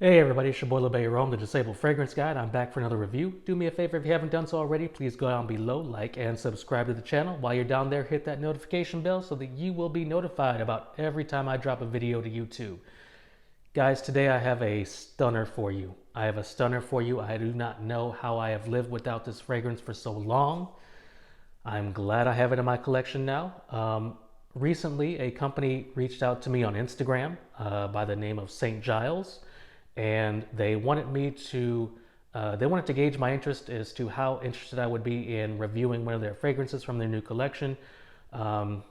Hey everybody, it's your boy LeBay Rome, the Disabled Fragrance Guide. I'm back for another review. Do me a favor if you haven't done so already, please go down below, like and subscribe to the channel. While you're down there, hit that notification bell so that you will be notified about every time I drop a video to YouTube. Guys, today I have a stunner for you. I do not know how I have lived without this fragrance for so long. I'm glad I have it in my collection now. Recently, a company reached out to me on Instagram by the name of Giles, and they wanted to gauge my interest as to how interested I would be in reviewing one of their fragrances from their new collection. Um,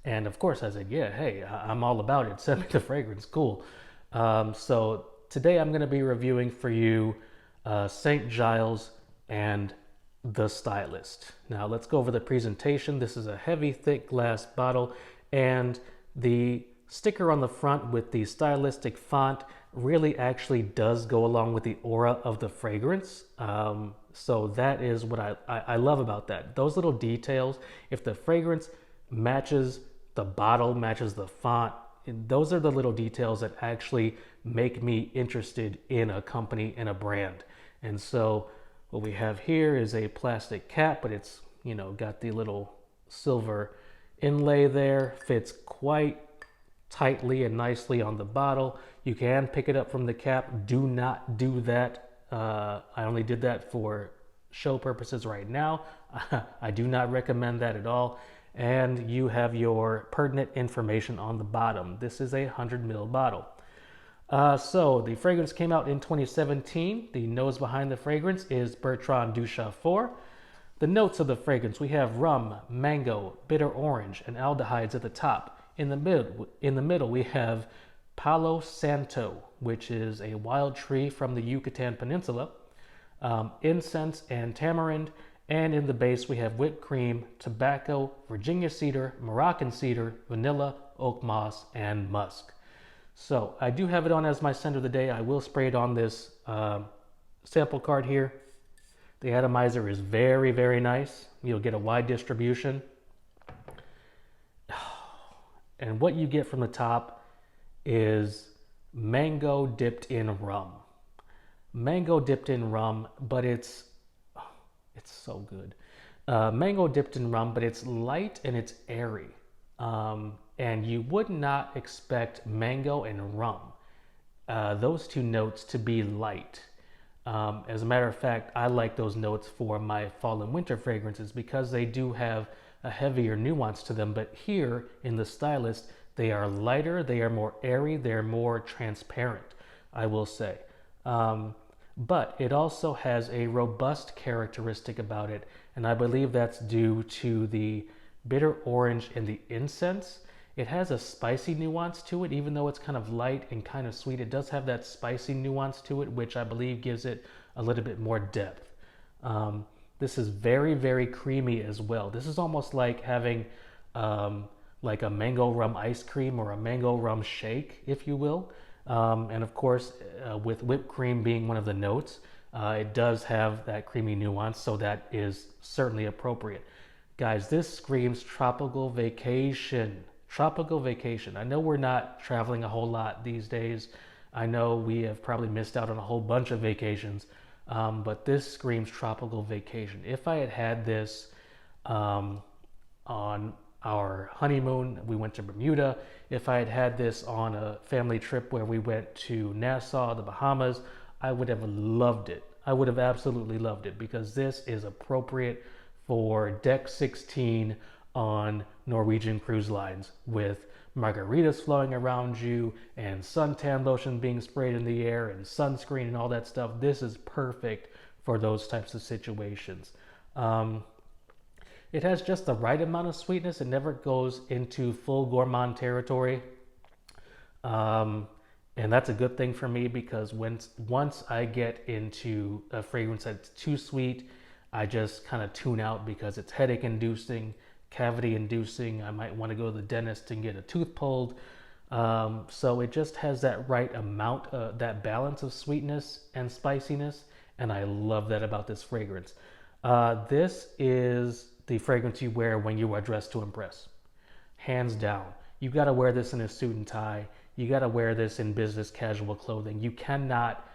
and of course, I said, yeah, hey, I'm all about it. Send me the fragrance, cool. So today I'm going to be reviewing for you St. Giles and the Stylist. Now let's go over the presentation. This is a heavy, thick glass bottle, and the sticker on the front with the stylistic font really actually does go along with the aura of the fragrance. So that is what I love about that. Those little details, if the fragrance matches the bottle, matches the font, those are the little details that actually make me interested in a company and a brand. And so what we have here is a plastic cap, but it's, got the little silver inlay there, fits quite tightly and nicely on the bottle. You can pick it up from the cap. Do not do that. I only did that for show purposes right now. I do not recommend that at all. And you have your pertinent information on the bottom. This is a 100 ml bottle. So the fragrance came out in 2017. The nose behind the fragrance is Bertrand Duchaufour. The notes of the fragrance, we have rum, mango, bitter orange, and aldehydes at the top. In the middle, we have Palo Santo, which is a wild tree from the Yucatan Peninsula, incense and tamarind, and in the base we have whipped cream, tobacco, Virginia cedar, Moroccan cedar, vanilla, oak moss, and musk. So I do have it on as my scent of the day. I will spray it on this sample card here. The atomizer is very, very nice. You'll get a wide distribution. And what you get from the top is mango dipped in rum. Mango dipped in rum, but it's so good. Mango dipped in rum, but it's light and it's airy. And you would not expect mango and rum, those two notes, to be light. As a matter of fact, I like those notes for my fall and winter fragrances because they do have a heavier nuance to them. But here in the Stylist, they are lighter, they are more airy, they're more transparent, I will say. But it also has a robust characteristic about it, and I believe that's due to the bitter orange and the incense. It has a spicy nuance to it, even though it's kind of light and kind of sweet. It does have that spicy nuance to it, which I believe gives it a little bit more depth. This is very, very creamy as well. This is almost like having like a mango rum ice cream or a mango rum shake, if you will. And of course, with whipped cream being one of the notes, it does have that creamy nuance, so that is certainly appropriate. Guys, this screams tropical vacation. Tropical vacation. I know we're not traveling a whole lot these days. I know we have probably missed out on a whole bunch of vacations, but this screams tropical vacation. If I had had this on our honeymoon, we went to Bermuda. If I had had this on a family trip where we went to Nassau, the Bahamas, I would have loved it. I would have absolutely loved it, because this is appropriate for deck 16 on Norwegian cruise lines, with margaritas flowing around you and suntan lotion being sprayed in the air and sunscreen and all that stuff. This is perfect for those types of situations. It has just the right amount of sweetness. It never goes into full gourmand territory. And that's a good thing for me, because once I get into a fragrance that's too sweet, I just kind of tune out, because it's headache inducing, cavity inducing. I might want to go to the dentist and get a tooth pulled. So it just has that right amount, that balance of sweetness and spiciness. And I love that about this fragrance. This is the fragrance you wear when you are dressed to impress. Hands down. You got to wear this in a suit and tie. You got to wear this in business casual clothing. You cannot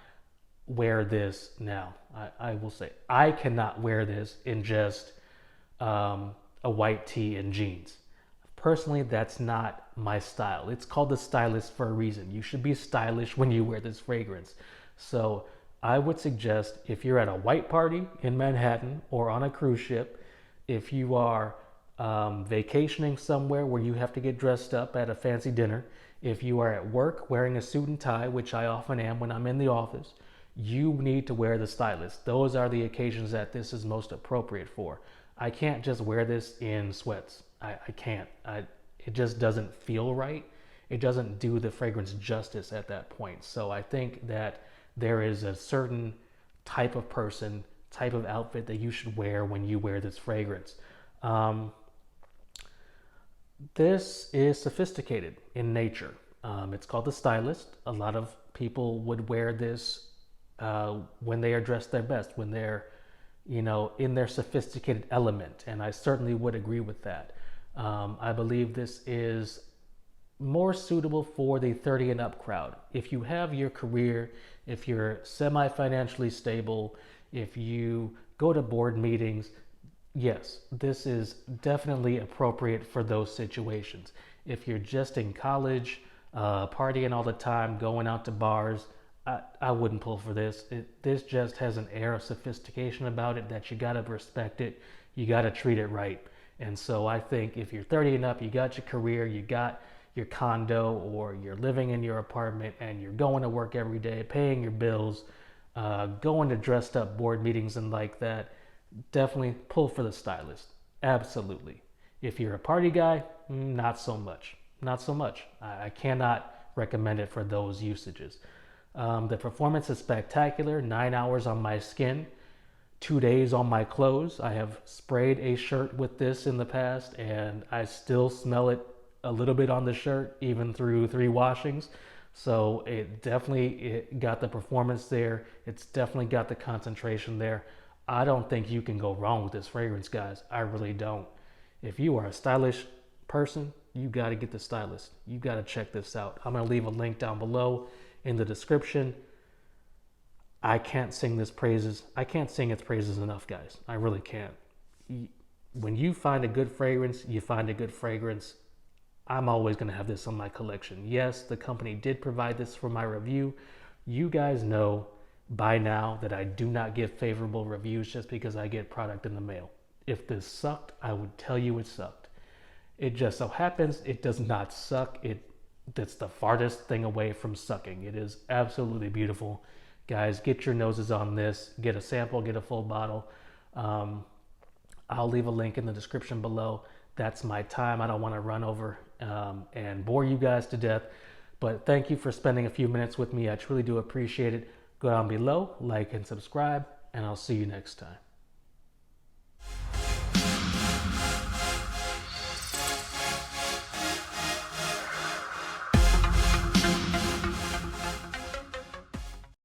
wear this now. I will say, I cannot wear this in just a white tee and jeans. Personally, that's not my style. It's called the Stylist for a reason. You should be stylish when you wear this fragrance. So I would suggest, if you're at a white party in Manhattan or on a cruise ship, if you are vacationing somewhere where you have to get dressed up at a fancy dinner, if you are at work wearing a suit and tie, which I often am when I'm in the office, you need to wear the Stylist. Those are the occasions that this is most appropriate for. I can't just wear this in sweats. I can't. It just doesn't feel right. It doesn't do the fragrance justice at that point. So I think that there is a certain type of person, type of outfit that you should wear when you wear this fragrance. This is sophisticated in nature. It's called the Stylist. A lot of people would wear this when they are dressed their best, when they're, in their sophisticated element. And I certainly would agree with that. I believe this is more suitable for the 30 and up crowd. If you have your career, if you're semi-financially stable, if you go to board meetings, yes, this is definitely appropriate for those situations. If you're just in college, partying all the time, going out to bars, I wouldn't pull for this. This just has an air of sophistication about it that you gotta respect it. You gotta treat it right. And so I think if you're 30 and up, you got your career, you got your condo, or you're living in your apartment and you're going to work every day, paying your bills, going to dressed up board meetings and like that, definitely pull for the Stylist. Absolutely. If you're a party guy, not so much. Not so much. I cannot recommend it for those usages. The performance is spectacular. 9 hours on my skin, 2 days on my clothes. I have sprayed a shirt with this in the past and I still smell it a little bit on the shirt even through 3 washings. So it got the performance there. It's definitely got the concentration there. I don't think you can go wrong with this fragrance, guys. I really don't. If you are a stylish person, you got to get the Stylist. You got to check this out. I'm going to leave a link down below in the description. I can't sing its praises enough, guys. I really can't. When you find a good fragrance, you find a good fragrance. I'm always going to have this on my collection. Yes, the company did provide this for my review. You guys know by now that I do not give favorable reviews just because I get product in the mail. If this sucked, I would tell you it sucked. It just so happens it does not suck. That's the farthest thing away from sucking. It is absolutely beautiful. Guys, get your noses on this. Get a sample, get a full bottle. I'll leave a link in the description below. That's my time. I don't want to run over and bore you guys to death. But thank you for spending a few minutes with me. I truly do appreciate it. Go down below, like and subscribe, and I'll see you next time.